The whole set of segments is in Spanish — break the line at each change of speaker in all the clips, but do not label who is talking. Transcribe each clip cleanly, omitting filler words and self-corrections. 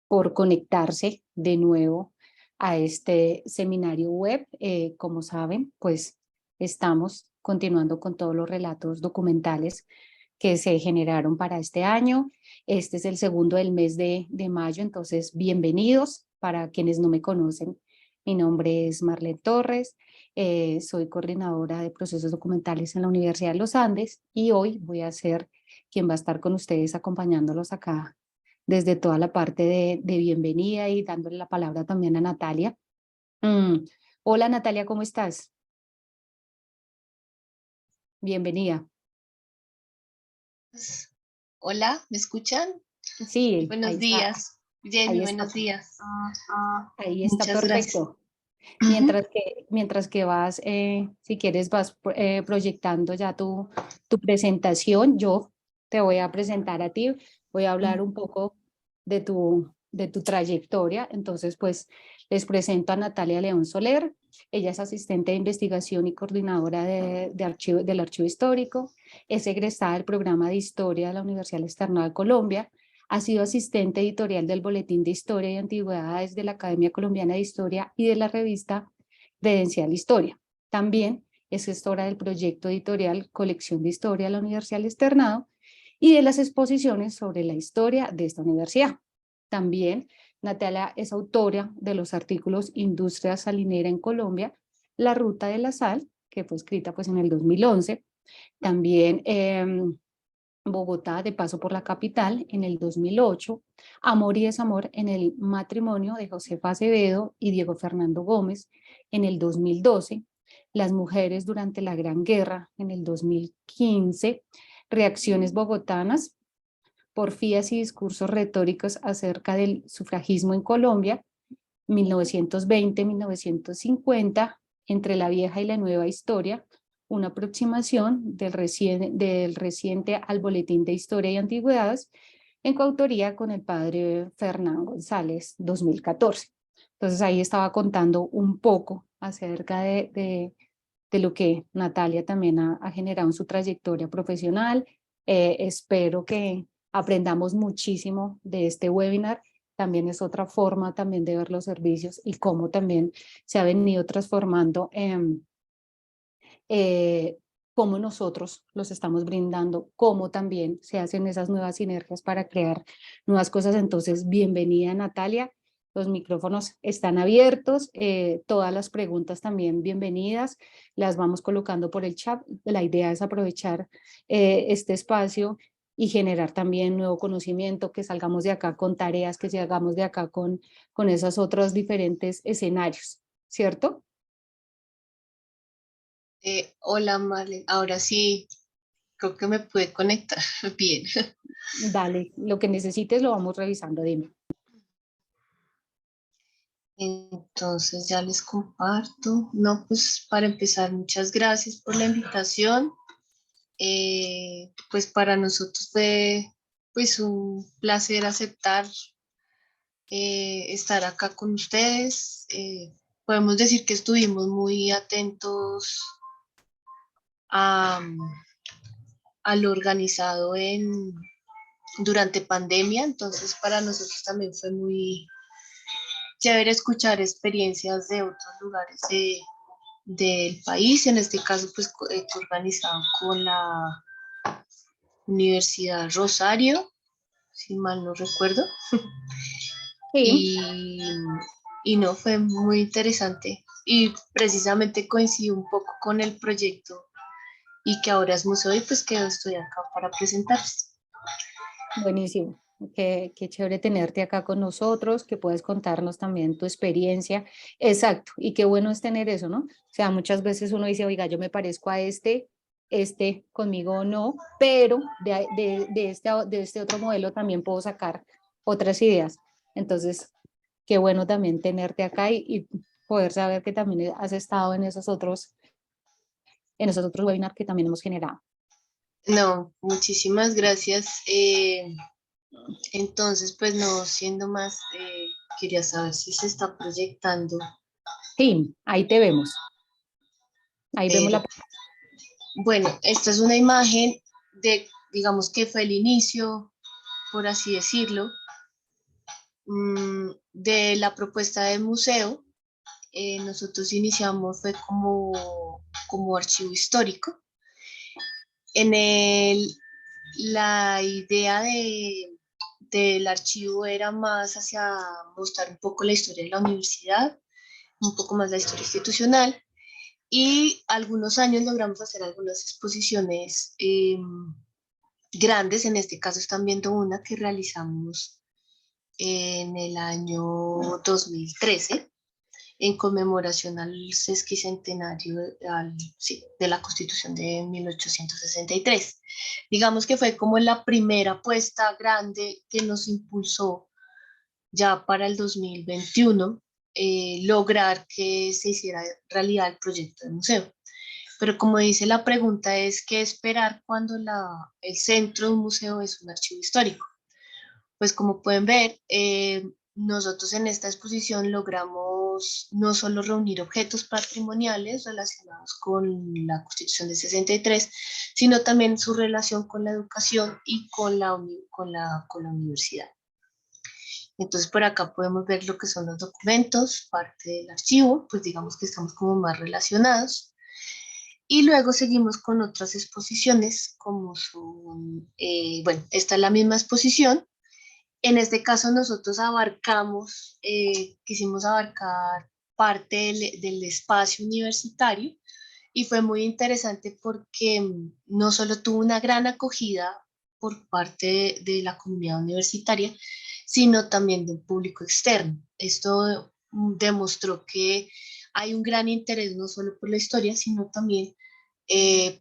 por conectarse de nuevo a este seminario web. Como saben, pues estamos continuando con todos los relatos documentales que se generaron para este año. Este es el segundo del mes de mayo, entonces bienvenidos. Para quienes no me conocen, mi nombre es Marlene Torres, soy coordinadora de procesos documentales en la Universidad de los Andes y hoy voy a ser quien va a estar con ustedes acompañándolos acá desde toda la parte de bienvenida y dándole la palabra también a Natalia. Hola Natalia, ¿cómo estás? Bienvenida.
Hola, ¿me escuchan?
Sí,
Buenos días, Jenny,
ahí está,
buenos días.
ahí está
Muchas gracias.
perfecto. Mientras que vas, si quieres, vas proyectando ya tu presentación. Yo te voy a presentar a ti, voy a hablar un poco de tu trayectoria. Entonces, pues, les presento a Natalia León Soler. Ella es asistente de investigación y coordinadora del Archivo Histórico. Es egresada del programa de Historia de la Universidad Externada de Colombia. Ha sido asistente editorial del Boletín de Historia y Antigüedades de la Academia Colombiana de Historia y de la revista Credencial Historia. También es gestora del proyecto editorial Colección de Historia de la Universidad del Externado y de las exposiciones sobre la historia de esta universidad. También Natalia es autora de los artículos Industria salinera en Colombia, La Ruta de la Sal, que fue escrita pues en el 2011. También Bogotá, de paso por la capital, en el 2008, Amor y desamor en el matrimonio de Josefa Acevedo y Diego Fernando Gómez, en el 2012, Las mujeres durante la Gran Guerra, en el 2015, Reacciones bogotanas, Porfías y discursos retóricos acerca del sufragismo en Colombia, 1920-1950, Entre la vieja y la nueva historia, una aproximación del reciente al Boletín de Historia y Antigüedades, en coautoría con el padre Fernán González, 2014. Entonces ahí estaba contando un poco acerca de lo que Natalia también ha generado en su trayectoria profesional. Espero que aprendamos muchísimo de este webinar. También es otra forma también de ver los servicios y cómo también se ha venido transformando eh, cómo nosotros los estamos brindando, cómo también se hacen esas nuevas sinergias para crear nuevas cosas. Entonces, bienvenida Natalia, los micrófonos están abiertos, todas las preguntas también bienvenidas, las vamos colocando por el chat. La idea es aprovechar este espacio y generar también nuevo conocimiento, que salgamos de acá con tareas, que salgamos de acá con esos otros diferentes escenarios, ¿cierto?
Hola, Marlene. Ahora sí, creo que me pude conectar bien.
Dale, lo que necesites lo vamos revisando, dime.
Entonces ya les comparto. No, pues para empezar, muchas gracias por la invitación. Pues para nosotros fue pues un placer aceptar estar acá con ustedes. Podemos decir que estuvimos muy atentos a, a lo organizado durante pandemia, entonces para nosotros también fue muy chévere escuchar experiencias de otros lugares del país, en este caso pues organizado con la Universidad Rosario, si mal no recuerdo,
Sí,
y, y no, fue muy interesante y precisamente coincidió un poco con el proyecto y que ahora es museo y pues que estoy acá para presentarles.
buenísimo. Qué chévere tenerte acá con nosotros, que puedes contarnos también tu experiencia. Exacto, y qué bueno es tener eso, ¿no? O sea, muchas veces uno dice, oiga, yo me parezco a este conmigo no, pero de este otro modelo también puedo sacar otras ideas. Entonces, qué bueno también tenerte acá y poder saber que también has estado en esos otros webinars que también hemos generado.
No, muchísimas gracias. Entonces, pues no siendo más, quería saber si se está proyectando.
Sí, ahí te vemos. Ahí vemos
Pero,
la.
bueno, esta es una imagen de, digamos que fue el inicio, por así decirlo, de la propuesta del museo, nosotros iniciamos fue como archivo histórico. La idea del archivo era más hacia mostrar un poco la historia de la universidad, un poco más la historia institucional, y algunos años logramos hacer algunas exposiciones grandes. En este caso están viendo una que realizamos en el año 2013 en conmemoración al sesquicentenario de la Constitución de 1863. Digamos que fue como la primera apuesta grande que nos impulsó ya para el 2021 lograr que se hiciera realidad el proyecto del museo. Pero como dice la pregunta, es qué esperar cuando el centro de un museo es un archivo histórico. Pues como pueden ver, nosotros en esta exposición logramos no solo reunir objetos patrimoniales relacionados con la Constitución de 63, sino también su relación con la educación y con la universidad. Entonces por acá podemos ver lo que son los documentos, parte del archivo, pues digamos que estamos como más relacionados. Y luego seguimos con otras exposiciones, como son, bueno, esta es la misma exposición. En este caso nosotros quisimos abarcar parte del espacio universitario y fue muy interesante porque no solo tuvo una gran acogida por parte de la comunidad universitaria, sino también del público externo. Esto demostró que hay un gran interés no solo por la historia, sino también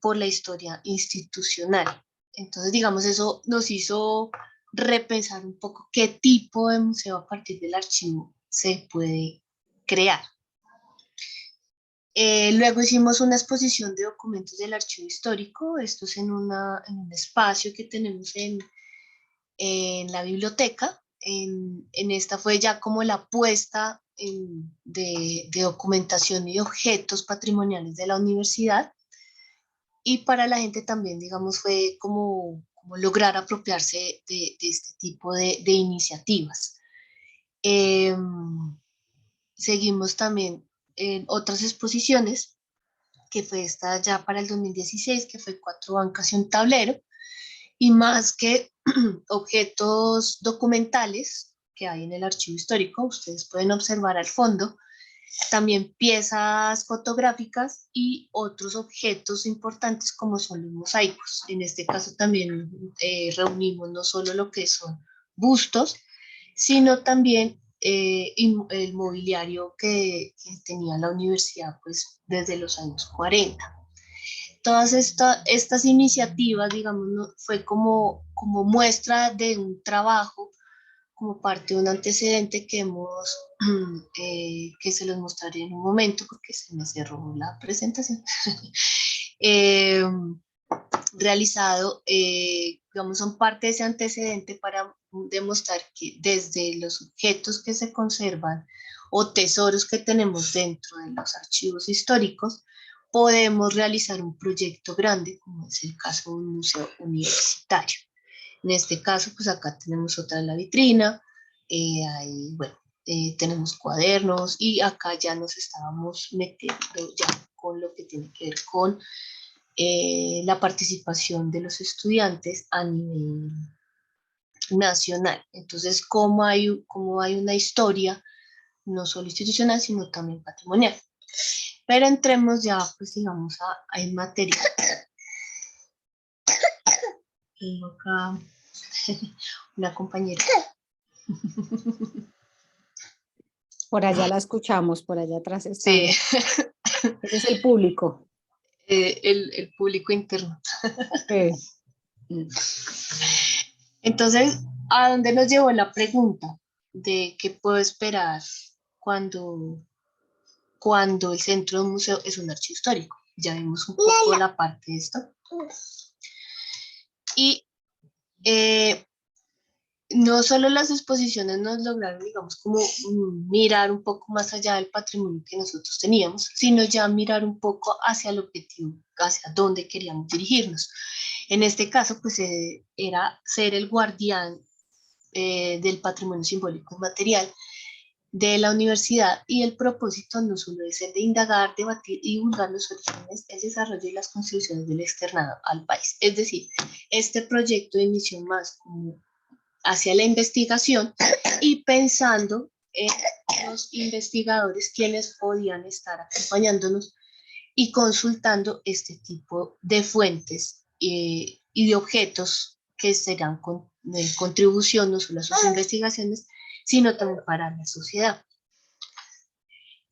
por la historia institucional. Entonces, digamos, eso nos hizo repensar un poco qué tipo de museo a partir del archivo se puede crear. Luego hicimos una exposición de documentos del archivo histórico. Esto es en un espacio que tenemos en la biblioteca. En esta fue ya como la apuesta de documentación y objetos patrimoniales de la universidad. Y para la gente también, digamos, fue como lograr apropiarse de este tipo de iniciativas. Seguimos también en otras exposiciones, que fue esta ya para el 2016, que fue 4 bancas y un tablero, y más que objetos documentales que hay en el archivo histórico, ustedes pueden observar al fondo también piezas fotográficas y otros objetos importantes como son los mosaicos. En este caso también reunimos no solo lo que son bustos, sino también el mobiliario que tenía la universidad pues, desde los años 40. Todas estas iniciativas, digamos, ¿no? Fue como muestra de un trabajo como parte de un antecedente que se los mostraré en un momento porque se me cerró la presentación, realizado, digamos, son parte de ese antecedente para demostrar que desde los objetos que se conservan o tesoros que tenemos dentro de los archivos históricos, podemos realizar un proyecto grande, como es el caso de un museo universitario. En este caso, pues acá tenemos otra en la vitrina, bueno, tenemos cuadernos y acá ya nos estábamos metiendo ya con lo que tiene que ver con la participación de los estudiantes a nivel nacional. Entonces, cómo hay una historia, no solo institucional, sino también patrimonial. Pero entremos ya, pues digamos, en materia. Tengo acá una compañera.
Por allá la escuchamos, por allá atrás
Sí,
está. Ese es el público.
el público interno.
Sí.
Entonces, ¿a dónde nos llevó la pregunta de qué puedo esperar cuando, cuando el centro de un museo es un archivo histórico? Ya vimos un poco la parte de esto. Y no solo las exposiciones nos lograron, digamos, como mirar un poco más allá del patrimonio que nosotros teníamos, sino ya mirar un poco hacia el objetivo, hacia dónde queríamos dirigirnos. En este caso, pues era ser el guardián del patrimonio simbólico y material de la universidad, y el propósito no solo es el de indagar, debatir y divulgar los orígenes, el desarrollo y las contribuciones del externado al país. Es decir, este proyecto inició más como hacia la investigación y pensando en los investigadores quienes podían estar acompañándonos y consultando este tipo de fuentes y de objetos que serán de contribución no solo a sus investigaciones, sino también para la sociedad.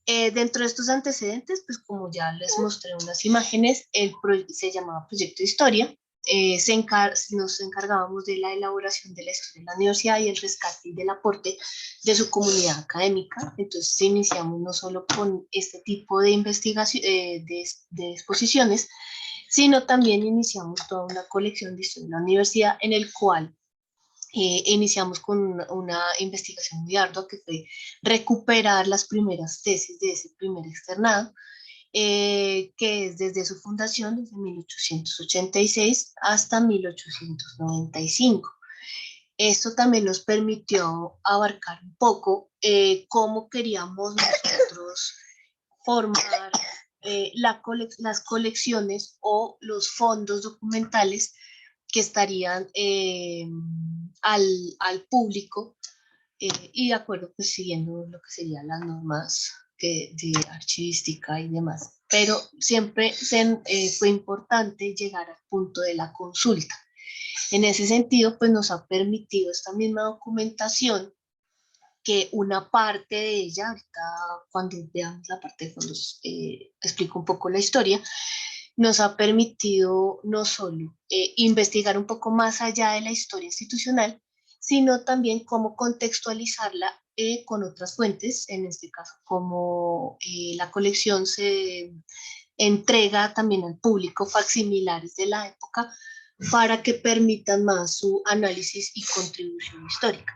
Dentro de estos antecedentes, pues como ya les mostré unas imágenes, se llamaba Proyecto de Historia. Nos encargábamos de la elaboración de la historia de la universidad y el rescate y del aporte de su comunidad académica. Entonces iniciamos no solo con este tipo de investigación, de exposiciones, sino también iniciamos toda una colección de historia de la universidad en el cual iniciamos con una investigación muy ardua que fue recuperar las primeras tesis de ese primer externado, que es desde su fundación, desde 1886 hasta 1895. Esto también nos permitió abarcar un poco cómo queríamos nosotros formar las colecciones o los fondos documentales que estarían al público y de acuerdo, pues siguiendo lo que serían las normas de archivística y demás. Pero siempre fue importante llegar al punto de la consulta. En ese sentido, pues nos ha permitido esta misma documentación que una parte de ella, ahorita cuando veamos la parte de fondos, explico un poco la historia, nos ha permitido no solo investigar un poco más allá de la historia institucional, sino también cómo contextualizarla con otras fuentes, en este caso, como la colección se entrega también al público facsimilares de la época para que permitan más su análisis y contribución histórica.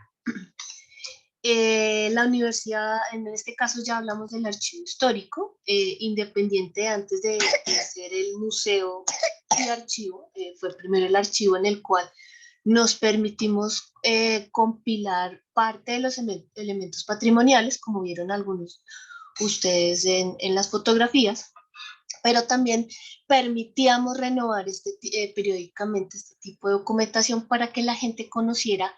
La universidad, en este caso ya hablamos del archivo histórico, independiente antes de ser el museo y archivo, fue primero el archivo en el cual nos permitimos compilar parte de los elementos patrimoniales, como vieron algunos ustedes en las fotografías, pero también permitíamos renovar periódicamente este tipo de documentación para que la gente conociera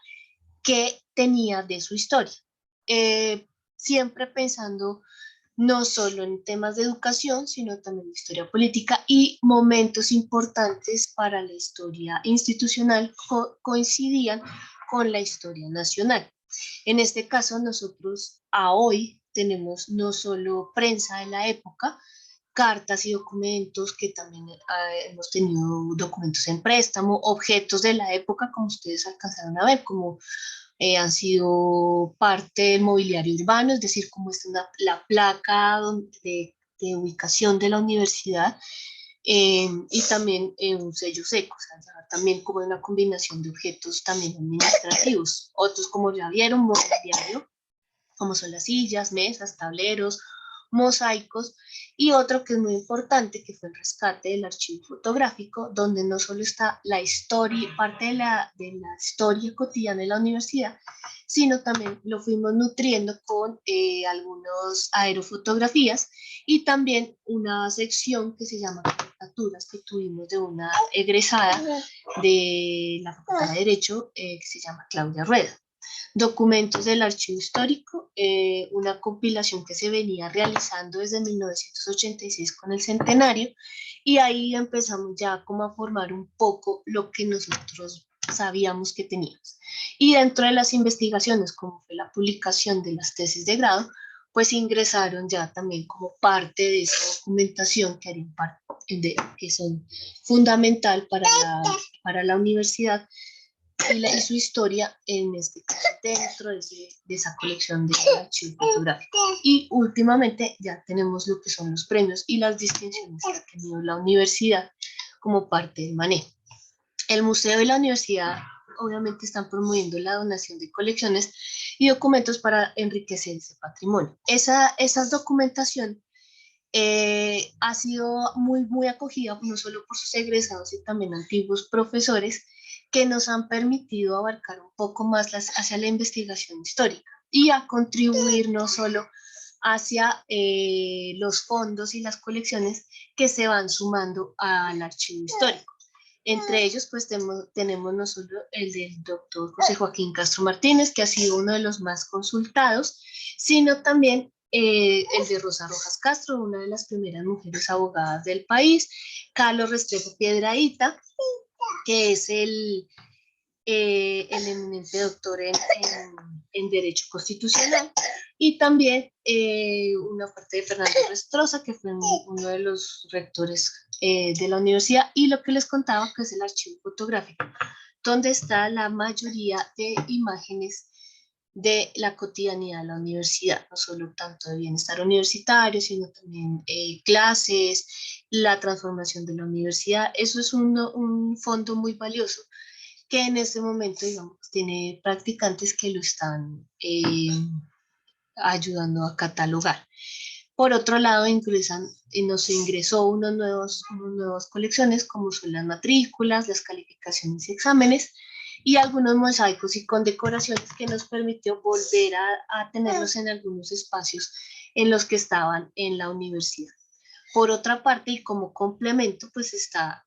qué tenía de su historia. Siempre pensando no solo en temas de educación, sino también en historia política y momentos importantes para la historia institucional coincidían con la historia nacional. En este caso, nosotros a hoy tenemos no solo prensa de la época, cartas y documentos que también hemos tenido documentos en préstamo, objetos de la época, como ustedes alcanzaron a ver, como han sido parte del mobiliario urbano, es decir, como es la placa de ubicación de la universidad, y también un sello seco, o sea, también como una combinación de objetos también administrativos. Otros, como ya vieron, mobiliario, como son las sillas, mesas, tableros, mosaicos, y otro que es muy importante, que fue el rescate del archivo fotográfico, donde no solo está la historia, parte de la historia cotidiana de la universidad, sino también lo fuimos nutriendo con algunas aerofotografías y también una sección que se llama caricaturas que tuvimos de una egresada de la Facultad de Derecho que se llama Claudia Rueda. Documentos del archivo histórico, una compilación que se venía realizando desde 1986 con el centenario, y ahí empezamos ya como a formar un poco lo que nosotros sabíamos que teníamos. Y dentro de las investigaciones, como fue la publicación de las tesis de grado, pues ingresaron ya también como parte de esa documentación que harían parte que son fundamental para la universidad y su historia, en este caso, dentro de esa colección de archivo fotográfico. Y últimamente ya tenemos lo que son los premios y las distinciones que ha tenido la universidad como parte del manejo. El museo y la universidad obviamente están promoviendo la donación de colecciones y documentos para enriquecer ese patrimonio. Esa documentación ha sido muy acogida no solo por sus egresados y también antiguos profesores, que nos han permitido abarcar un poco más hacia la investigación histórica y a contribuir no solo hacia los fondos y las colecciones que se van sumando al archivo histórico. Entre ellos, pues tenemos no solo el del doctor José Joaquín Castro Martínez, que ha sido uno de los más consultados, sino también el de Rosa Rojas Castro, una de las primeras mujeres abogadas del país, Carlos Restrepo Piedrahíta, que es el eminente doctor en Derecho Constitucional, y también una parte de Fernando Restrosa, que fue uno de los rectores de la universidad, y lo que les contaba, que es el archivo fotográfico, donde está la mayoría de imágenes de la cotidianidad de la universidad, no solo tanto de bienestar universitario, sino también clases, la transformación de la universidad. Eso es un fondo muy valioso que en este momento, digamos, tiene practicantes que lo están ayudando a catalogar. Por otro lado, nos ingresó unas nuevas colecciones, como son las matrículas, las calificaciones y exámenes, y algunos mosaicos y condecoraciones que nos permitió volver a tenerlos en algunos espacios en los que estaban en la universidad. Por otra parte, y como complemento, pues está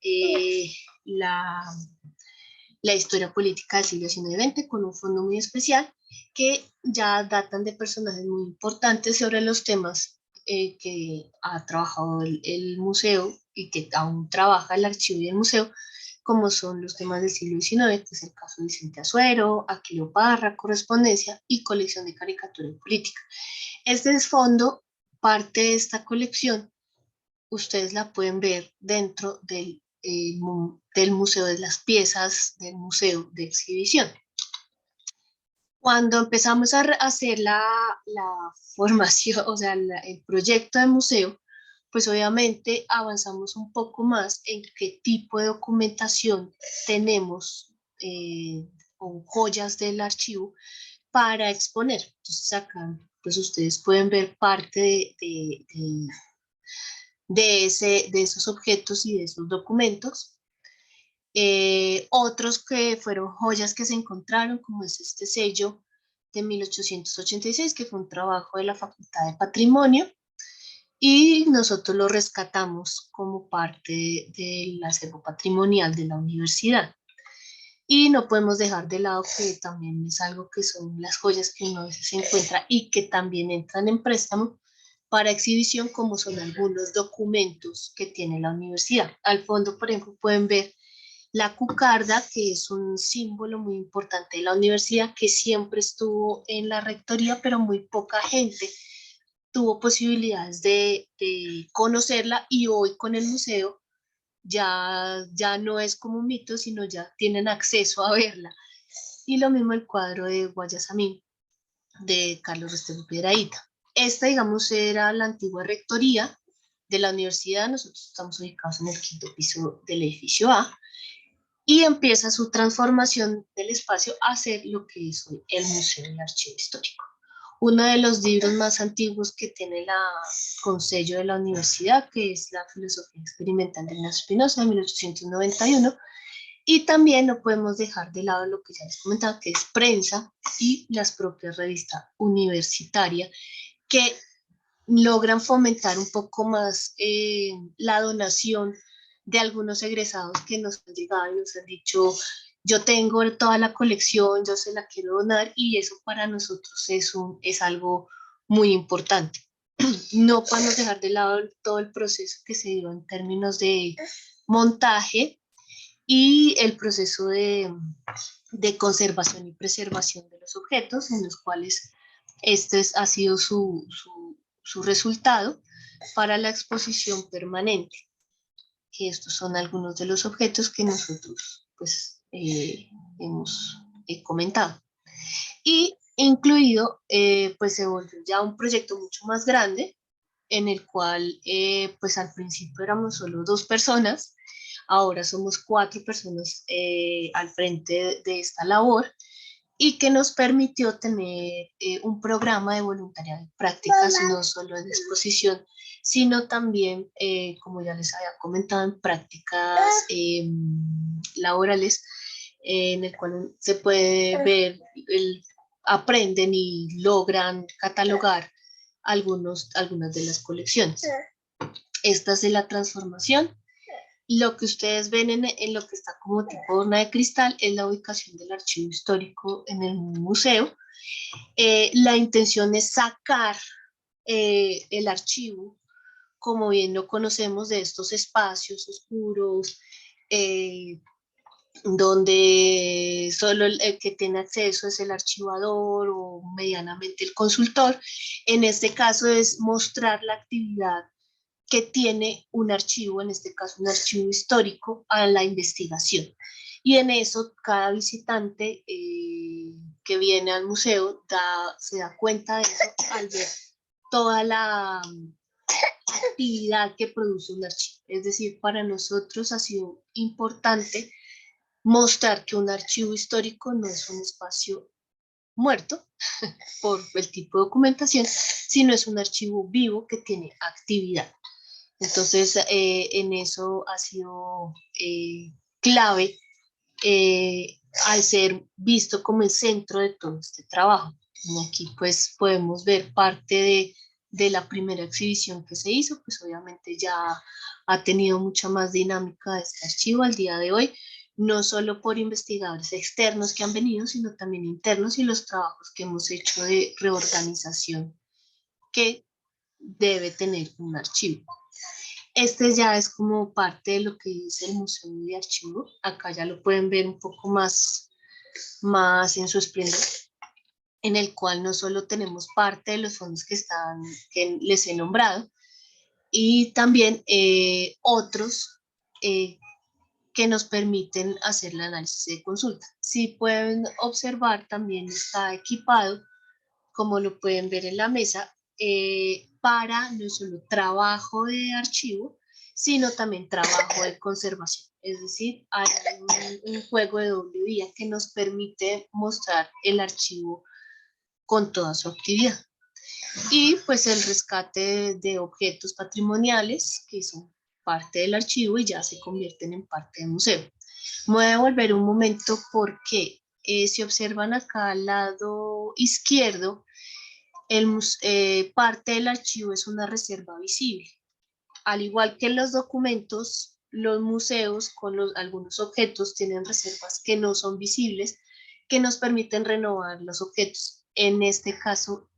la historia política del siglo XIX y XX, con un fondo muy especial que ya datan de personajes muy importantes sobre los temas que ha trabajado el museo y que aún trabaja el archivo y el museo, como son los temas del siglo XIX, que es el caso de Vicente Azuero, Aquileo Parra, correspondencia y colección de caricatura y política. Este fondo, parte de esta colección, ustedes la pueden ver dentro del museo, de las piezas del museo de exhibición. Cuando empezamos a hacer la formación, o sea, el proyecto de museo, pues obviamente avanzamos un poco más en qué tipo de documentación tenemos o joyas del archivo para exponer. Entonces acá pues ustedes pueden ver parte de esos objetos y de esos documentos. Otros que fueron joyas que se encontraron, como es este sello de 1886, que fue un trabajo de la Facultad de Patrimonio, y nosotros lo rescatamos como parte del acervo patrimonial de la universidad. Y no podemos dejar de lado que también es algo que son las joyas que uno a veces se encuentra y que también entran en préstamo para exhibición, como son algunos documentos que tiene la universidad. Al fondo, por ejemplo, pueden ver la cucarda, que es un símbolo muy importante de la universidad, que siempre estuvo en la rectoría, pero muy poca gente tuvo posibilidades de conocerla, y hoy con el museo ya no es como un mito, sino ya tienen acceso a verla. Y lo mismo el cuadro de Guayasamín, de Carlos Restrepo Piedrahíta. Esta, digamos, era la antigua rectoría de la universidad. Nosotros estamos ubicados en el quinto piso del edificio A, y empieza su transformación del espacio a ser lo que es hoy el Museo y Archivo Histórico. Uno de los libros más antiguos que tiene con sello de la universidad, que es la Filosofía Experimental de Ignacio Spinoza, de 1891, y también no podemos dejar de lado lo que ya les comentaba, que es prensa y las propias revistas universitarias, que logran fomentar un poco más la donación de algunos egresados que nos han llegado y nos han dicho: yo tengo toda la colección, yo se la quiero donar, y eso para nosotros es algo muy importante. No podemos dejar de lado todo el proceso que se dio en términos de montaje y el proceso de conservación y preservación de los objetos, en los cuales ha sido su resultado para la exposición permanente, que estos son algunos de los objetos que nosotros pues hemos comentado. Y incluido, pues se volvió ya un proyecto mucho más grande, en el cual pues al principio éramos solo 2 personas, ahora somos 4 personas al frente de esta labor, y que nos permitió tener un programa de voluntariado y prácticas, no solo en exposición, sino también, como ya les había comentado, en prácticas laborales, en el cual se puede ver, aprenden y logran catalogar algunas de las colecciones. Esta es la transformación. Lo que ustedes ven en lo que está como tipo urna de cristal es la ubicación del archivo histórico en el museo. La intención es sacar el archivo, como bien lo conocemos, de estos espacios oscuros, donde solo el que tiene acceso es el archivador o medianamente el consultor. En este caso es mostrar la actividad que tiene un archivo, en este caso un archivo histórico, a la investigación. Y en eso cada visitante que viene al museo se da cuenta de eso al ver toda la actividad que produce un archivo. Es decir, para nosotros ha sido importante mostrar que un archivo histórico no es un espacio muerto por el tipo de documentación, sino es un archivo vivo que tiene actividad. Entonces, en eso ha sido clave al ser visto como el centro de todo este trabajo. Aquí pues podemos ver parte de la primera exhibición que se hizo, pues obviamente ya ha tenido mucha más dinámica este archivo al día de hoy, no solo por investigadores externos que han venido, sino también internos y los trabajos que hemos hecho de reorganización que debe tener un archivo. Este ya es como parte de lo que es el Museo de Archivo. Acá ya lo pueden ver un poco más en su esplendor, en el cual no solo tenemos parte de los fondos que les he nombrado, y también otros que nos permiten hacer el análisis de consulta. Si pueden observar, también está equipado, como lo pueden ver en la mesa, para no solo trabajo de archivo, sino también trabajo de conservación. Es decir, hay un juego de doble vía que nos permite mostrar el archivo con toda su actividad. Y pues el rescate de objetos patrimoniales que son parte del archivo y ya se convierten en parte del museo. Me voy a volver un momento porque si observan acá al lado izquierdo, parte del archivo es una reserva visible. Al igual que los documentos, los museos con algunos objetos tienen reservas que no son visibles, que nos permiten renovar los objetos. En este caso,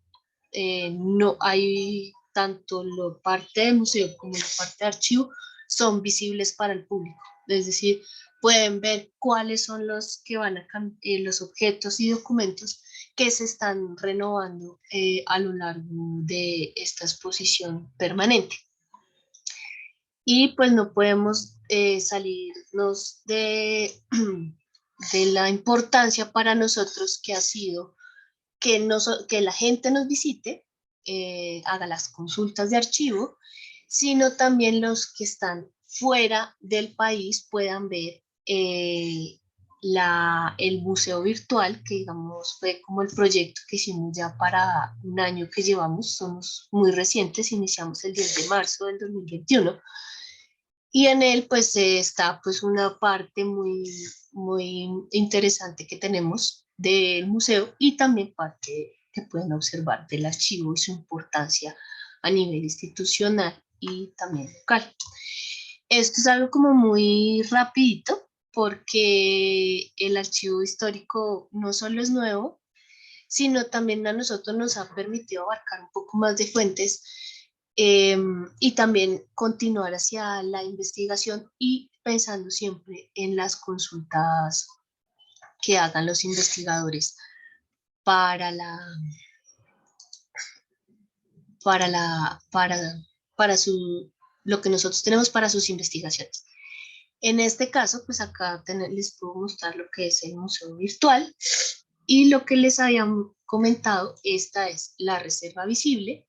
no hay tanto la parte del museo como la parte de archivo son visibles para el público. Es decir, pueden ver cuáles son los que van a los objetos y documentos que se están renovando a lo largo de esta exposición permanente. Y pues no podemos salirnos de la importancia para nosotros que ha sido que la gente nos visite, haga las consultas de archivo, sino también los que están fuera del país puedan ver el museo virtual, que digamos fue como el proyecto que hicimos ya para un año que llevamos, somos muy recientes, iniciamos el 10 de marzo del 2021, y en él pues está pues una parte muy interesante que tenemos del museo y también parte que pueden observar del archivo y su importancia a nivel institucional y también local. Esto es algo como muy rapidito porque el archivo histórico no solo es nuevo, sino también a nosotros nos ha permitido abarcar un poco más de fuentes y también continuar hacia la investigación y pensando siempre en las consultas que hagan los investigadores para la para la para su lo que nosotros tenemos para sus investigaciones. En este caso, pues acá les puedo mostrar lo que es el museo virtual y lo que les había comentado, esta es la reserva visible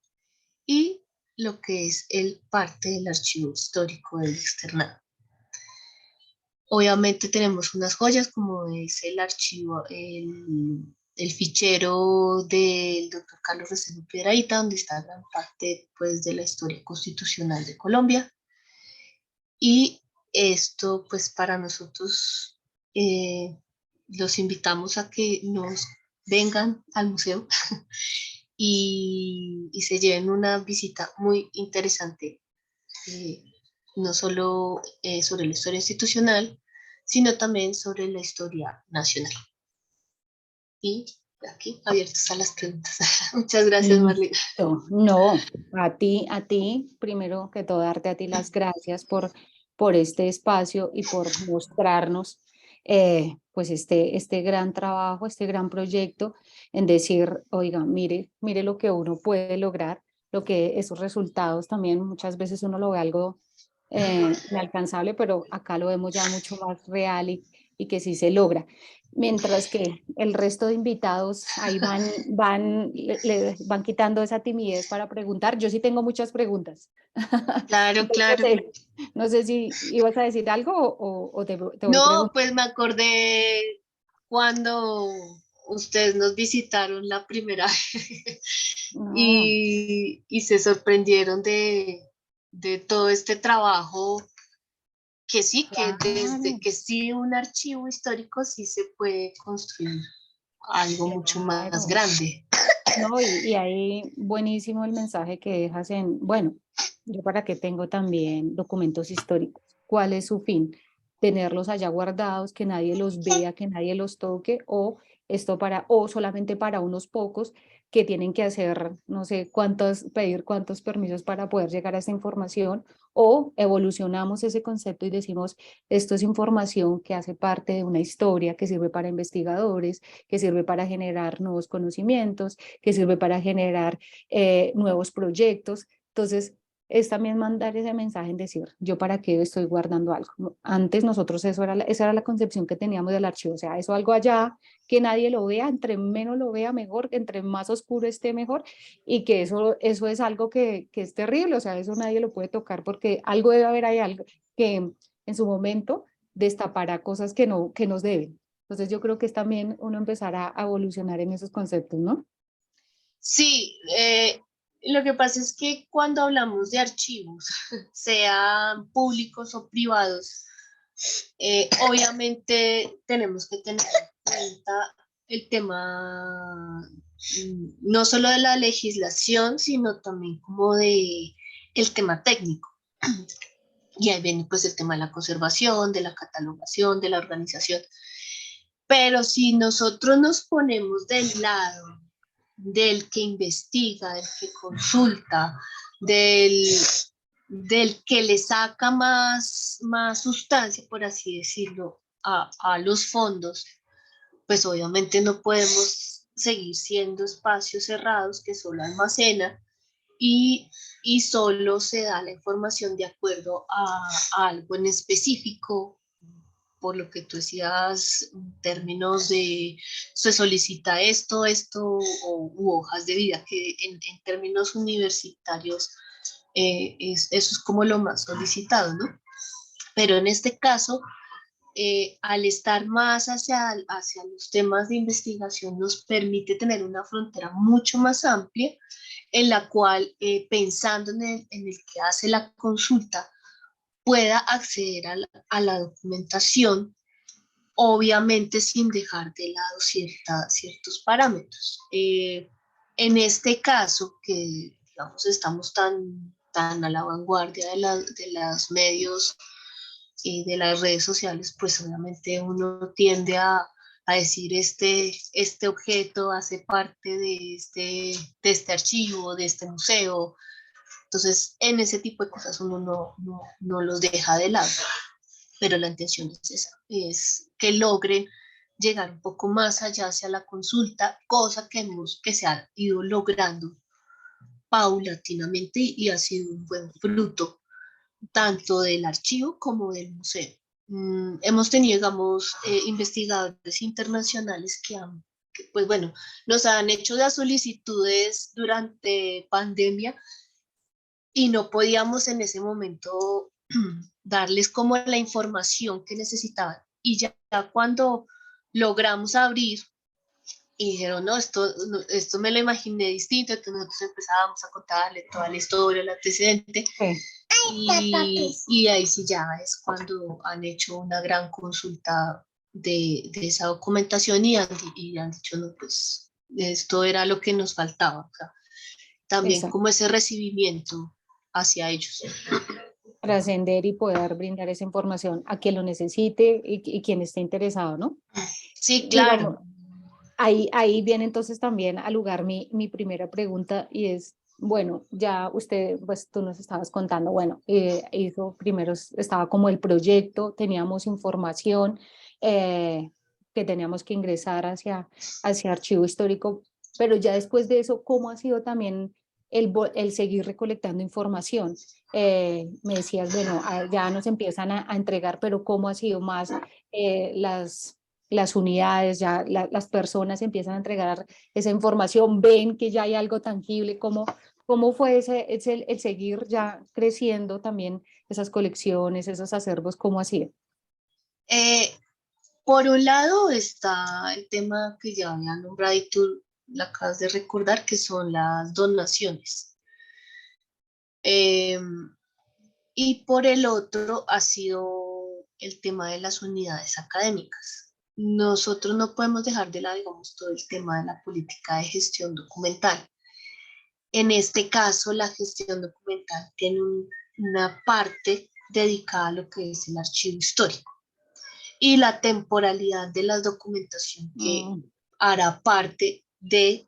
y lo que es el parte del archivo histórico del externado. Obviamente tenemos unas joyas como es el archivo, el fichero del doctor Carlos Restrepo Piedrahita, donde está gran parte pues, de la historia constitucional de Colombia. Y esto pues para nosotros los invitamos a que nos vengan al museo y se lleven una visita muy interesante, eh, no solo sobre la historia institucional, sino también sobre la historia nacional. Y aquí abiertos a las preguntas. Muchas gracias, Marlene.
Listo. No, a ti, primero que todo, darte a ti las gracias por este espacio y por mostrarnos pues este gran trabajo, este gran proyecto en decir, oiga, mire lo que uno puede lograr, lo que esos resultados también muchas veces uno lo ve algo inalcanzable, pero acá lo vemos ya mucho más real y que sí se logra. Mientras que el resto de invitados ahí van quitando esa timidez para preguntar. Yo sí tengo muchas preguntas.
Claro,
Entonces, no
claro.
sé, no sé si ibas a decir algo o te voy
No,
preguntando.
pues me acordé cuando ustedes nos visitaron la primera vez
No,
y se sorprendieron de todo este trabajo que sí, que desde
claro,
que sí un archivo histórico sí se puede construir algo mucho más
claro.
grande.
No, y ahí buenísimo el mensaje que dejas bueno, yo para qué tengo también documentos históricos. ¿Cuál es su fin? Tenerlos allá guardados, que nadie los vea, que nadie los toque, o solamente para unos pocos que tienen que hacer, no sé, pedir cuántos permisos para poder llegar a esa información, o evolucionamos ese concepto y decimos, esto es información que hace parte de una historia, que sirve para investigadores, que sirve para generar nuevos conocimientos, que sirve para generar nuevos proyectos. Entonces, es también mandar ese mensaje en decir, yo para qué estoy guardando algo. Antes nosotros esa era la concepción que teníamos del archivo, o sea, eso algo allá, que nadie lo vea, entre menos lo vea mejor, entre más oscuro esté mejor, y que eso es algo que es terrible, o sea, eso nadie lo puede tocar porque algo debe haber ahí, algo que en su momento destapará cosas que nos deben. Entonces yo creo que es también uno empezar a evolucionar en esos conceptos, ¿no?
Sí, lo que pasa es que cuando hablamos de archivos, sean públicos o privados, obviamente tenemos que tener en cuenta el tema no solo de la legislación, sino también como de el tema técnico. Y ahí viene pues el tema de la conservación, de la catalogación, de la organización. Pero si nosotros nos ponemos del lado del que investiga, del que consulta, del, del que le saca más sustancia, por así decirlo, a los fondos, pues obviamente no podemos seguir siendo espacios cerrados que solo almacenan y solo se da la información de acuerdo a algo en específico, por lo que tú decías, en términos de se solicita esto, u hojas de vida, que en términos universitarios eso es como lo más solicitado, ¿no? Pero en este caso, al estar más hacia los temas de investigación, nos permite tener una frontera mucho más amplia en la cual, pensando en el que hace la consulta, pueda acceder a la documentación, obviamente sin dejar de lado ciertos parámetros. En este caso, que digamos estamos tan a la vanguardia de los medios y de las redes sociales, pues obviamente uno tiende a decir este objeto hace parte de este archivo, de este museo. Entonces, en ese tipo de cosas uno no los deja de lado, pero la intención es esa, es que logren llegar un poco más allá hacia la consulta, cosa que se ha ido logrando paulatinamente y ha sido un buen fruto tanto del archivo como del museo. Hemos tenido, digamos, investigadores internacionales pues bueno, nos han hecho las solicitudes durante pandemia y no podíamos en ese momento darles como la información que necesitaban. Y ya cuando logramos abrir y dijeron, no, esto me lo imaginé distinto, entonces nosotros empezábamos a contarle toda la historia, el antecedente,
Sí.
y ahí sí ya es cuando han hecho una gran consulta de esa documentación y han dicho, no, pues esto era lo que nos faltaba. O sea, también
Exacto.
como ese recibimiento hacia ellos.
Trascender y poder brindar esa información a quien lo necesite y quien esté interesado, ¿no?
Sí,
Digamos,
claro.
ahí viene entonces también al lugar mi primera pregunta y es, bueno, ya usted, pues tú nos estabas contando, bueno, hizo primero, estaba como el proyecto, teníamos información que teníamos que ingresar hacia archivo histórico, pero ya después de eso, ¿cómo ha sido también el seguir recolectando información? Me decías, bueno, ya nos empiezan a entregar, pero ¿cómo ha sido más las unidades, ya las personas empiezan a entregar esa información, ven que ya hay algo tangible, cómo fue el seguir ya creciendo también esas colecciones, esos acervos, cómo ha sido?
Eh, por un lado está el tema que ya había nombrado y tú lo acabas de recordar, que son las donaciones. Eh, y por el otro ha sido el tema de las unidades académicas. Nosotros no podemos dejar de lado, digamos, todo el tema de la política de gestión documental. En este caso, la gestión documental tiene una parte dedicada a lo que es el archivo histórico y la temporalidad de la documentación que
Mm,
hará parte del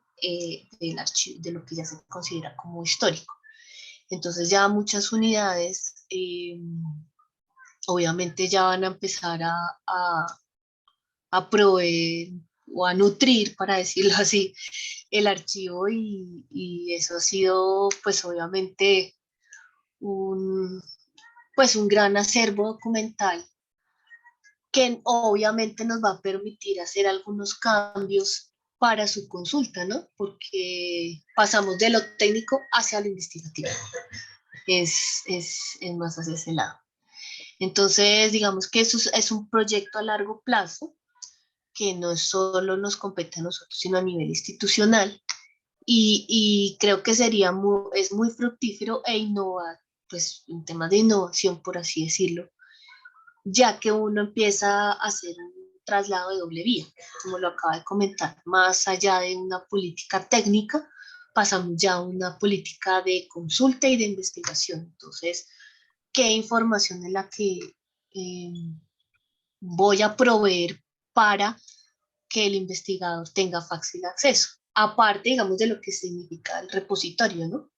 archivo, de lo que ya se considera como histórico. Entonces ya muchas unidades obviamente ya van a empezar a proveer o a nutrir, para decirlo así, el archivo y eso ha sido pues obviamente un, pues un gran acervo documental que obviamente nos va a permitir hacer algunos cambios para su consulta, ¿no? Porque pasamos de lo técnico hacia lo investigativo. Es más hacia ese lado. Entonces, digamos que eso es un proyecto a largo plazo que no solo nos compete a nosotros, sino a nivel institucional. Y creo que es muy fructífero e innovar, pues en temas de innovación, por así decirlo, ya que uno empieza a hacer un traslado de doble vía, como lo acaba de comentar, más allá de una política técnica, pasamos ya a una política de consulta y de investigación. Entonces, ¿qué información es la que eh, voy a proveer para que el investigador tenga fácil acceso? Aparte, digamos, de lo que significa el repositorio, ¿no?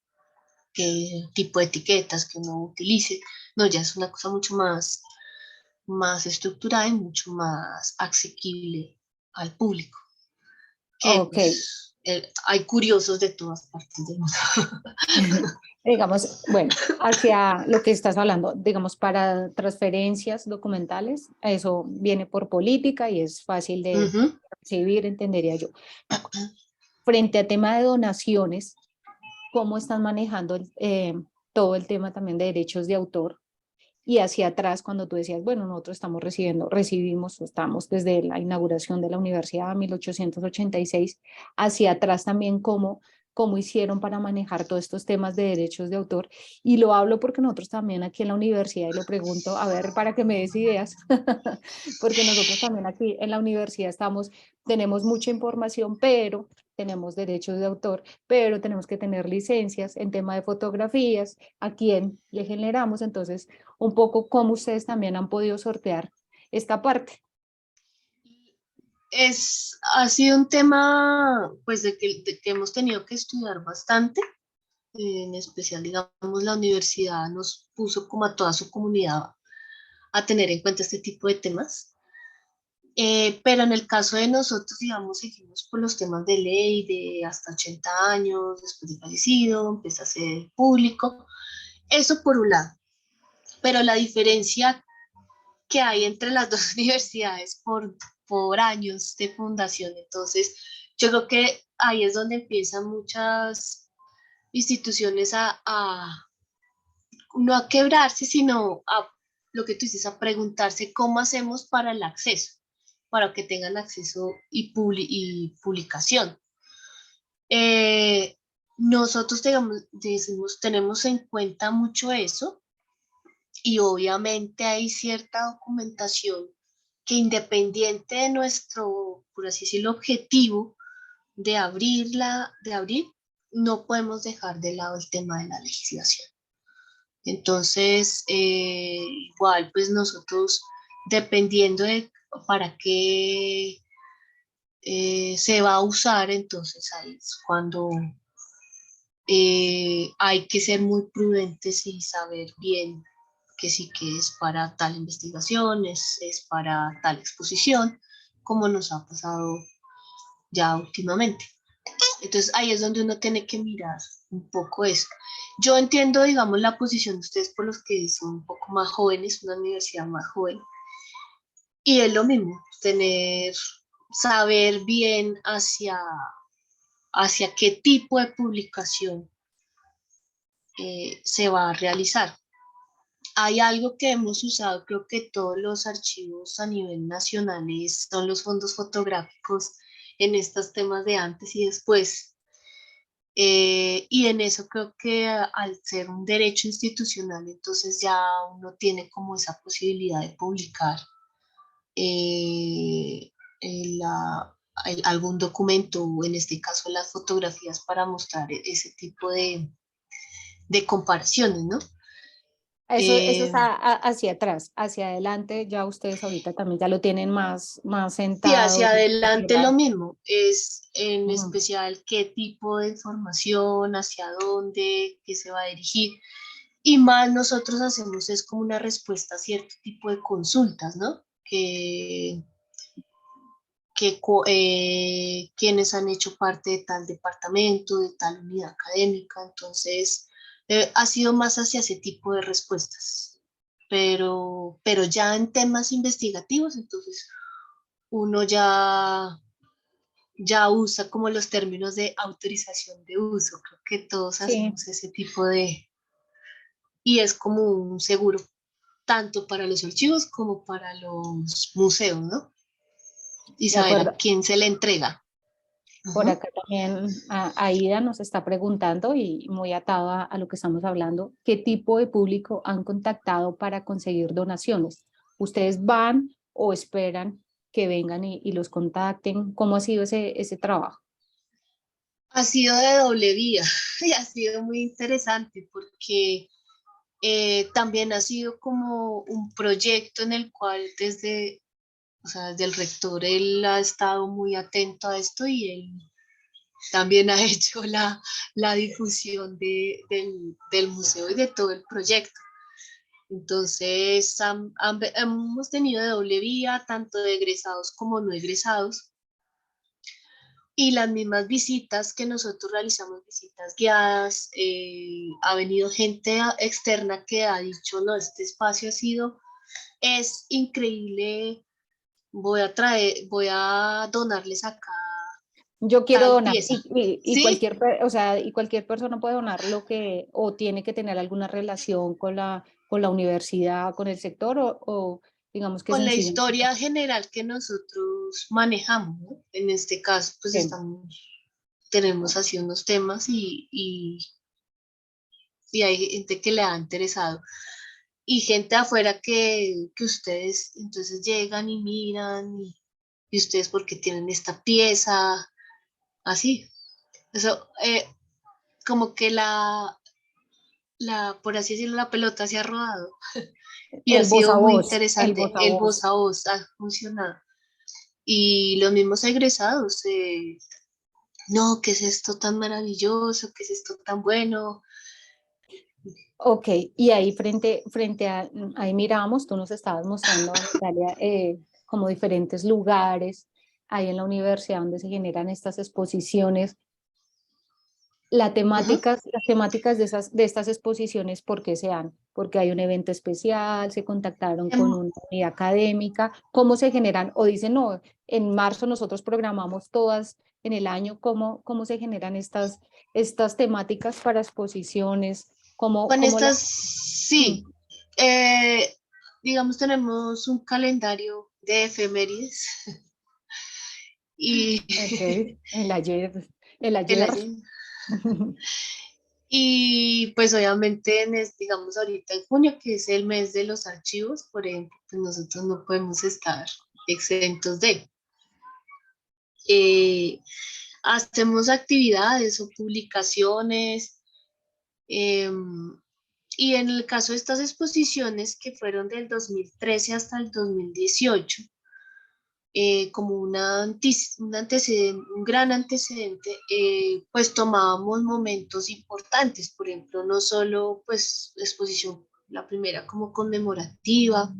Qué tipo de etiquetas que uno utilice. No, ya es una cosa mucho más estructurada y mucho más asequible al público, que
ok,
pues hay curiosos de todas partes del mundo.
digamos, bueno, hacia lo que estás hablando, digamos, para transferencias documentales, eso viene por política y es fácil de
Ujú.
recibir, entendería yo. Frente a tema de donaciones, ¿cómo están manejando todo el tema también de derechos de autor? Y hacia atrás, cuando tú decías, bueno, nosotros recibimos, estamos desde la inauguración de la universidad en 1886, hacia atrás también cómo hicieron para manejar todos estos temas de derechos de autor. Y lo hablo porque nosotros también aquí en la universidad, y lo pregunto, a ver, para que me des ideas, porque nosotros también aquí en la universidad tenemos mucha información, pero tenemos derechos de autor, pero tenemos que tener licencias en tema de fotografías, a quién le generamos, entonces un poco cómo ustedes también han podido sortear esta parte.
Ha sido un tema pues de que hemos tenido que estudiar bastante, en especial digamos la universidad nos puso como a toda su comunidad a tener en cuenta este tipo de temas. Pero en el caso de nosotros, digamos, seguimos por los temas de ley de hasta 80 años después de fallecido, empieza a ser público. Eso por un lado. Pero la diferencia que hay entre las dos universidades por años de fundación, entonces yo creo que ahí es donde empiezan muchas instituciones no a quebrarse, sino a lo que tú dices, a preguntarse cómo hacemos para el acceso, para que tengan acceso y publicación. Eh, nosotros decimos, tenemos en cuenta mucho eso y obviamente hay cierta documentación que independiente de nuestro, por así decirlo, objetivo de abrir, no podemos dejar de lado el tema de la legislación. Entonces, igual, pues nosotros, dependiendo de para qué se va a usar, entonces ahí es cuando hay que ser muy prudentes y saber bien que sí que es para tal investigación, es para tal exposición, como nos ha pasado ya últimamente. Entonces ahí es donde uno tiene que mirar un poco eso. Yo entiendo, digamos, la posición de ustedes por los que son un poco más jóvenes, una universidad más joven, y es lo mismo, saber bien hacia qué tipo de publicación se va a realizar. Hay algo que hemos usado, creo que todos los archivos a nivel nacional son los fondos fotográficos en estos temas de antes y después. Y en eso creo que al ser un derecho institucional, entonces ya uno tiene como esa posibilidad de publicar eh, algún documento, o en este caso las fotografías para mostrar ese tipo de comparaciones, ¿no?
Eso
Eh,
está hacia atrás, hacia adelante, ya ustedes ahorita también ya lo tienen más
Sí,
sentado,
hacia adelante lo
estructurado.
mismo, es en
Ujú.
especial qué tipo de información, hacia dónde, qué se va a dirigir. Y más nosotros hacemos es como una respuesta a cierto tipo de consultas, ¿no? Quienes han hecho parte de tal departamento, de tal unidad académica. Entonces, ha sido más hacia ese tipo de respuestas. Pero ya en temas investigativos, entonces uno ya usa como los términos de autorización de uso. Creo que todos
Sí,
hacemos ese tipo de... Y es como un seguro, tanto para los archivos como para los museos, ¿no? Y
de
saber
acuerdo.
a quién se le entrega.
Por
Ujú.
acá también Aida nos está preguntando y muy atado a lo que estamos hablando, ¿qué tipo de público han contactado para conseguir donaciones? ¿Ustedes van o esperan que vengan y los contacten? ¿Cómo ha sido ese trabajo?
Ha sido de doble vía y ha sido muy interesante porque también ha sido como un proyecto en el cual o sea, desde el rector él ha estado muy atento a esto y él también ha hecho la difusión del museo y de todo el proyecto. Entonces, hemos tenido de doble vía, tanto de egresados como no egresados, y las mismas visitas que nosotros realizamos, visitas guiadas, ha venido gente externa que ha dicho, no, este espacio es increíble, voy a donarles acá
Yo quiero
tal
donar
pieza,
y
¿sí?
o sea, y cualquier persona puede donar lo que, o tiene que tener alguna relación con la universidad, con el sector, o digamos que
Con la
sencillo.
historia general que nosotros manejamos, ¿no? En este caso, pues tenemos así unos temas y hay gente que le ha interesado. Y gente afuera que ustedes entonces llegan y miran y ustedes porque tienen esta pieza, así. Eso, como que por así decirlo, la pelota se ha rodado y ha
El voz
sido
a
muy
voz, el
interesante.
voz a
El voz
voz.
a voz ha funcionado. Y los mismos egresados, no, ¿qué es esto tan maravilloso? ¿Qué es esto tan bueno?
Ok, y ahí frente a, ahí miramos, tú nos estabas mostrando, Natalia, como diferentes lugares ahí en la universidad donde se generan estas exposiciones.
Ujú.
Las temáticas de estas exposiciones, ¿por qué se dan? Porque hay un evento especial, se contactaron con
Em,
una unidad académica, ¿cómo se generan? O dicen, no, en marzo nosotros programamos todas en el año, ¿cómo se generan estas temáticas para exposiciones?
Con
Cómo la...
estas,
Mm,
sí, eh, digamos, tenemos un calendario de efemérides y
ok, el ayer, el
el
ayer.
ayer. Y pues obviamente, digamos ahorita en junio, que es el mes de los archivos, por ejemplo, pues nosotros no podemos estar. exentos de. Hacemos actividades o publicaciones, y en el caso de estas exposiciones que fueron del 2013 hasta el 2018, como un gran antecedente, pues tomábamos momentos importantes, por ejemplo, no solo pues exposición, la primera como conmemorativa,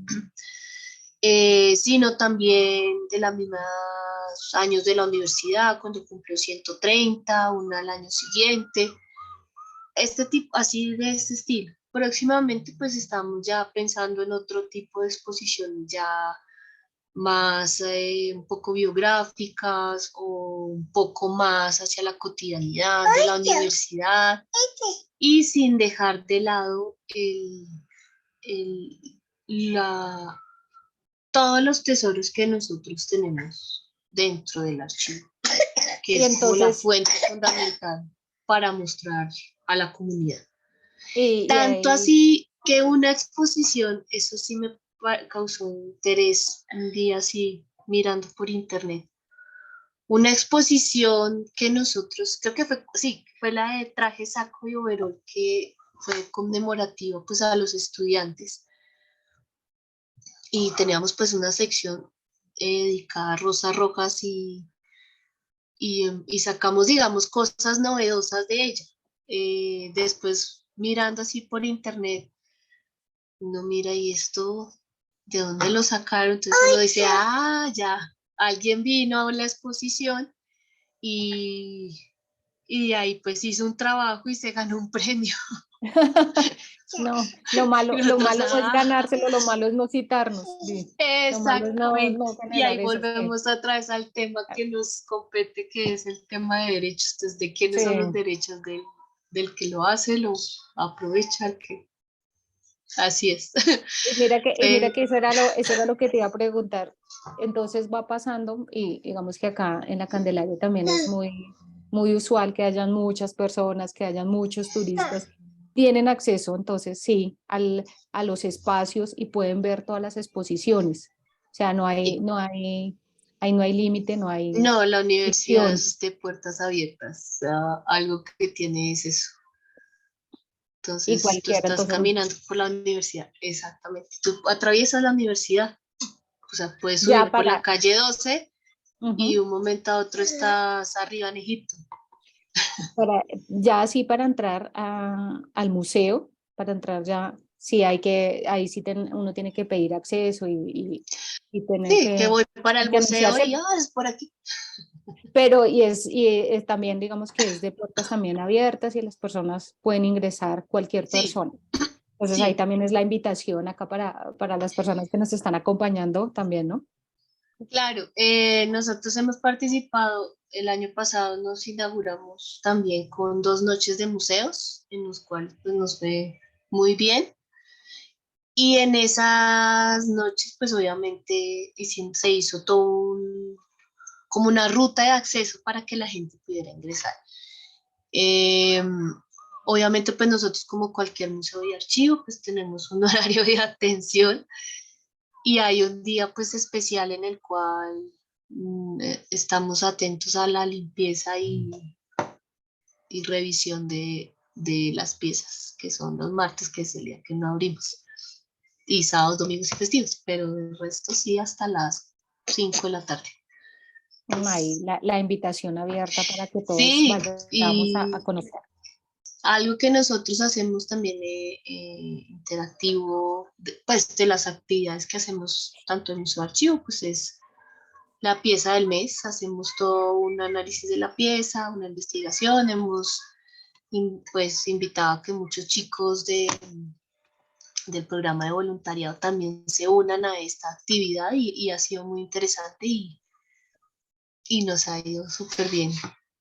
sino también de los mismos años de la universidad, cuando cumplió 130, una al año siguiente, este tipo, así de este estilo. Próximamente pues estamos ya pensando en otro tipo de exposiciones ya más un poco biográficas o un poco más hacia la cotidianidad de la universidad y sin dejar de lado el, la, todos los tesoros que nosotros tenemos dentro del archivo, que
Y
es como la
entonces,
fuente fundamental para mostrar a la comunidad.
y
Tanto
ahí,
así que una exposición, eso sí me causó interés un día así mirando por internet. Una exposición que nosotros, creo que fue, sí, fue la de traje, saco y overol, que fue conmemorativa pues a los estudiantes. Y teníamos pues una sección dedicada a rosas rojas y sacamos, digamos, cosas novedosas de ella. Después, mirando así por internet, uno mira y esto, ¿de dónde lo sacaron? Entonces uno dice, ah, ya, alguien vino a la exposición y, y de ahí pues hizo un trabajo y se ganó un premio.
no,
Y
lo
nosotros,
malo no es
ah,
ganárselo, lo malo es no citarnos, lo malo es
exactamente.
no
Y
generar
ahí
eso, sí.
volvemos otra vez al tema que nos compete, que es el tema de derechos. Entonces, ¿de quiénes son los
Sí.
derechos del que lo hace, lo aprovecha, el que... Así es.
Y mira que eso era lo que te iba a preguntar. Entonces va pasando y digamos que acá en la Candelaria también es muy usual que hayan muchas personas, que hayan muchos turistas, tienen acceso entonces sí a los espacios y pueden ver todas las exposiciones. O sea, ahí no hay límite, no hay
No, la universidad
restricción
es de puertas abiertas. Algo que tiene es eso.
y
Entonces, tú
cualquiera.
estás
Entonces,
caminando por la universidad. Exactamente. Tú atraviesas la universidad. O sea, puedes
ya
subir por la
para,
calle 12 y de
ujú,
un momento a otro estás arriba en Egipto.
ya así para entrar al museo, para entrar ya, sí hay que, ahí sí uno tiene que pedir acceso y tener
Sí, que voy para el
que
museo y
anunciarse,
es por aquí.
pero y es también, digamos que es de puertas también abiertas y las personas pueden ingresar, cualquier
Sí,
persona. Entonces ahí
sí,
también es la invitación acá para las personas que nos están acompañando también, ¿no?
claro. Nosotros hemos participado, el año pasado nos inauguramos también con 2 noches de museos, en los cuales pues, nos fue muy bien. Y en esas noches, pues obviamente se hizo todo como una ruta de acceso para que la gente pudiera ingresar. Eh, Obviamente, pues nosotros como cualquier museo y archivo, pues tenemos un horario de atención y hay un día pues especial en el cual estamos atentos a la limpieza y revisión de las piezas, que son los martes, que es el día que no abrimos, y sábados, domingos y festivos, pero el resto sí hasta las 5 de la tarde.
Ahí la invitación abierta para que todos
Sí,
vayamos
y
a conocer.
algo que nosotros hacemos también interactivo, pues de las actividades que hacemos tanto en Museo Archivo, pues es la pieza del mes. Hacemos todo un análisis de la pieza, una investigación. Hemos pues invitado a que muchos chicos del programa de voluntariado también se unan a esta actividad y ha sido muy interesante y nos ha ido súper bien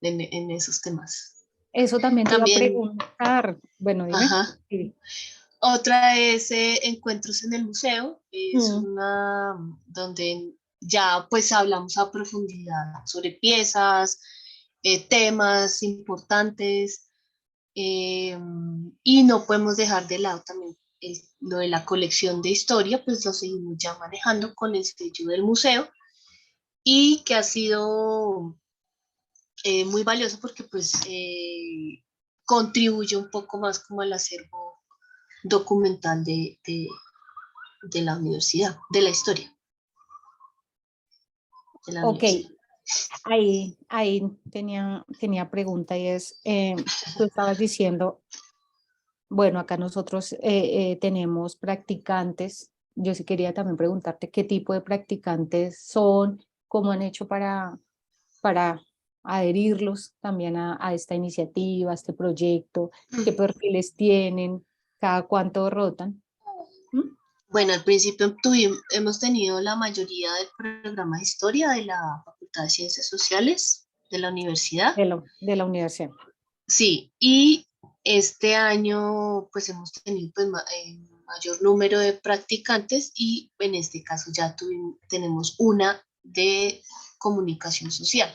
en esos temas.
Eso también te iba a
También,
preguntar. Bueno, dime.
ajá.
Sí.
Otra es Encuentros en el Museo, es
Mm,
una donde ya pues hablamos a profundidad sobre piezas, temas importantes, y no podemos dejar de lado también lo de la colección de historia, pues lo seguimos ya manejando con el sello del museo y que ha sido muy valioso porque pues contribuye un poco más como al acervo documental de la universidad, de la historia de la
Ok,
universidad.
ahí tenía pregunta y es, tú estabas diciendo, bueno, acá nosotros tenemos practicantes. Yo sí quería también preguntarte qué tipo de practicantes son, cómo han hecho para adherirlos también a esta iniciativa, a este proyecto, qué perfiles tienen, cada cuánto rotan. ¿Mm?
Bueno, al principio hemos tenido la mayoría del programa de historia de la Facultad de Ciencias Sociales de la universidad.
De la universidad.
Sí, y este año pues hemos tenido pues, mayor número de practicantes y en este caso ya tenemos una de comunicación social.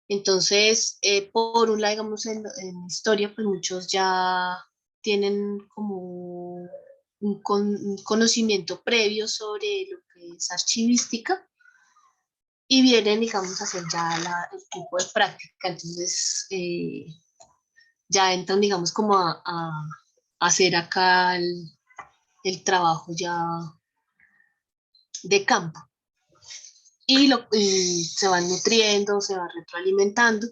Entonces, por un lado, digamos, en historia, pues muchos ya tienen como un conocimiento previo sobre lo que es archivística y vienen, digamos, a hacer ya el tipo de práctica. Entonces, ya entran, digamos, como a hacer acá el trabajo ya de campo. Y se van nutriendo, se van retroalimentando.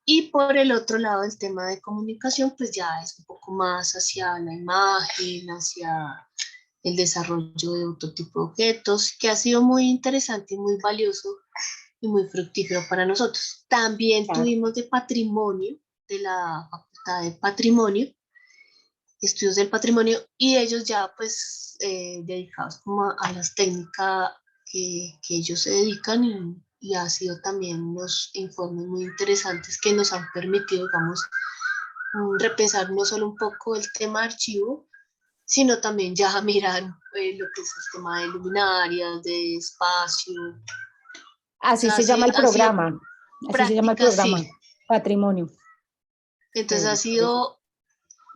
Y por el otro lado, el tema de comunicación, pues ya es un poco más hacia la imagen, hacia el desarrollo de otro tipo de objetos, que ha sido muy interesante y muy valioso y muy fructífero para nosotros. También
Claro.
tuvimos de patrimonio, de la Facultad de Patrimonio, estudios del patrimonio, y ellos ya pues dedicados como a las técnicas que ellos se dedican y ha sido también unos informes muy interesantes que nos han permitido, digamos, repensar no solo un poco el tema de archivo, sino también ya mirar lo que es el tema de luminarias, de espacio. O
Así
sea,
se llama el
han sido
programa. Así se llama el
prácticas,
programa.
sí.
Patrimonio.
Entonces ha
Chévere, chévere.
sido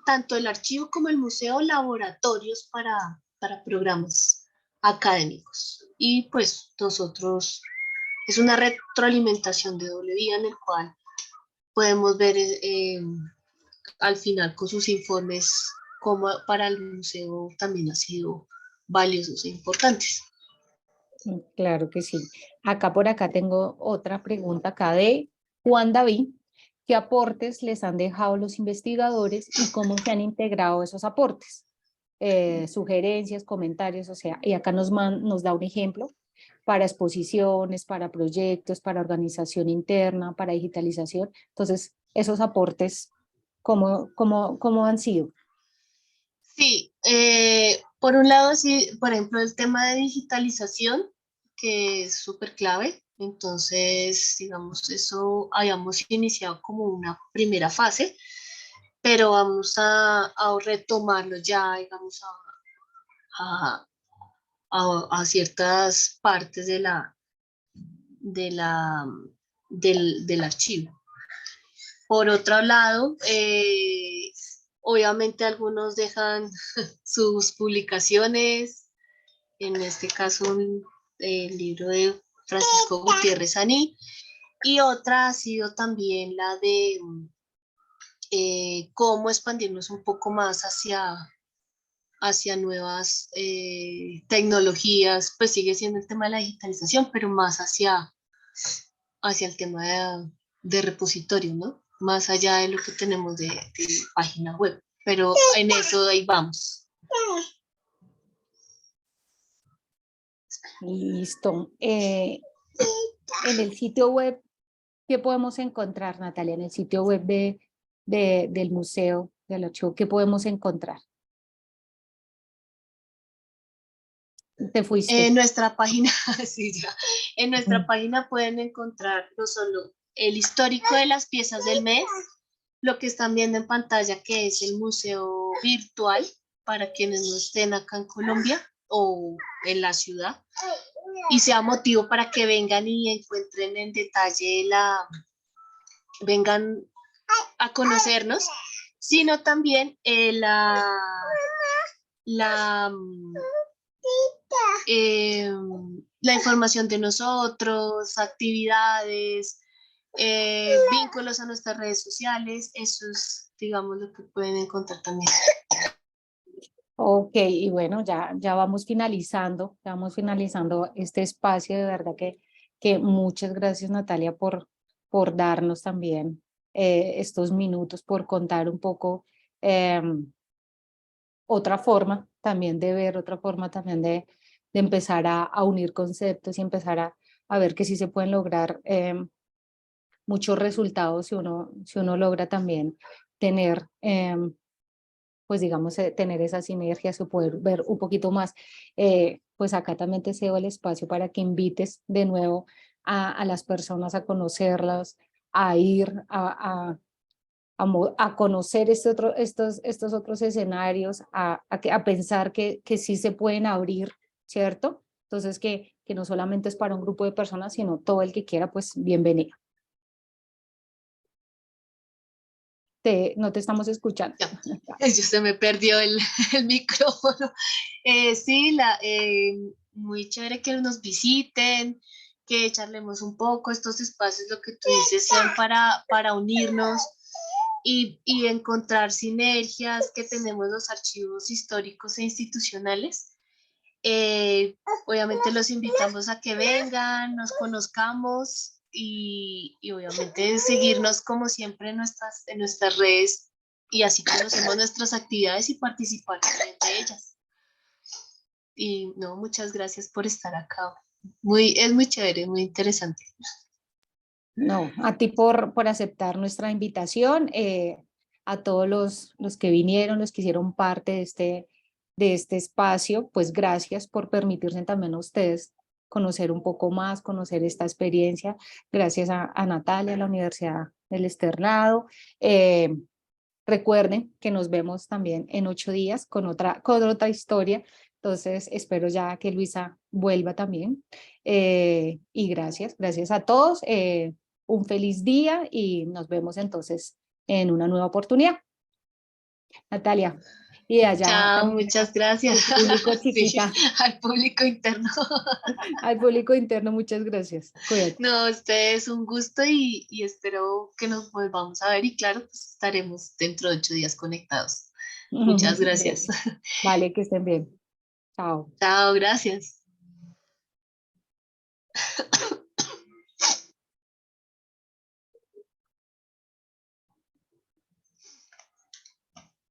tanto el archivo como el museo laboratorios para programas académicos. Y pues nosotros, es una retroalimentación de doble vía en el cual podemos ver al final con sus informes cómo para el museo también ha sido valiosos e importantes.
Claro que sí. Por acá tengo otra pregunta acá de Juan David. ¿Qué aportes les han dejado los investigadores y cómo se han integrado esos aportes? Sugerencias, comentarios, o sea, y acá nos da un ejemplo para exposiciones, para proyectos, para organización interna, para digitalización. Entonces, esos aportes, ¿cómo han sido?
Sí, por un lado, sí, por ejemplo, el tema de digitalización, que es súper clave. Entonces, digamos, eso habíamos iniciado como una primera fase, pero vamos a retomarlo ya, digamos, a, a ciertas partes de la, del archivo. Por otro lado, obviamente algunos dejan sus publicaciones, en este caso el libro de Francisco Gutiérrez Aní, y otra ha sido también la de cómo expandirnos un poco más hacia nuevas tecnologías, pues sigue siendo el tema de la digitalización, pero más hacia el tema de repositorio, ¿no? Más allá de lo que tenemos de página web, pero en eso ahí vamos.
Listo. En el sitio web, ¿qué podemos encontrar, Natalia? En el sitio web del museo, del archivo, ¿qué podemos encontrar? Te fuiste.
En nuestra página, sí, ya, en nuestra
Mm.
página pueden encontrar no solo el histórico de las piezas del mes, lo que están viendo en pantalla, que es el museo virtual para quienes no estén acá en Colombia o en la ciudad, y sea motivo para que vengan y encuentren en detalle vengan a conocernos, sino también la, la información de nosotros, actividades, vínculos a nuestras redes sociales. Eso es, digamos, lo que pueden encontrar también.
Ok, y bueno, ya vamos finalizando este espacio. De verdad que muchas gracias, Natalia, por darnos también estos minutos, por contar un poco otra forma también de ver, otra forma también de empezar a unir conceptos y empezar a ver que sí se pueden lograr muchos resultados si uno logra también tener pues digamos, tener esa sinergia, o poder ver un poquito más. Pues acá también te cedo el espacio para que invites de nuevo a las personas a conocerlas, a ir a conocer estos otros escenarios, a pensar que sí se pueden abrir, ¿cierto? Entonces, que no solamente es para un grupo de personas, sino todo el que quiera, pues bienvenido. No te estamos escuchando.
Se me perdió el micrófono. Sí, muy chévere que nos visiten, que charlemos un poco. Estos espacios, lo que tú dices, son para unirnos y encontrar sinergias que tenemos los archivos históricos e institucionales. Obviamente los invitamos a que vengan, nos conozcamos y obviamente seguirnos como siempre en nuestras redes y así conocemos nuestras actividades y participar de ellas. Y no, muchas gracias por estar acá. Es muy chévere, muy interesante.
No, a ti por aceptar nuestra invitación, a todos los que vinieron, los que hicieron parte de este espacio, pues gracias por permitirse también a ustedes conocer un poco más, conocer esta experiencia. Gracias a Natalia, a la Universidad del Externado. Recuerden que nos vemos también en 8 días con otra historia. Entonces, espero ya que Luisa vuelva también. Y gracias a todos. Un feliz día y nos vemos entonces en una nueva oportunidad. Natalia, y allá
Chao,
también
muchas gracias.
al público
Sí,
chiquita,
al público interno.
al público interno, muchas gracias. Cuídate.
No, este es un gusto y espero que nos volvamos a ver y claro, pues estaremos dentro de 8 días conectados. Muchas gracias.
Gracias. Vale, que estén bien. Chao.
Chao, gracias.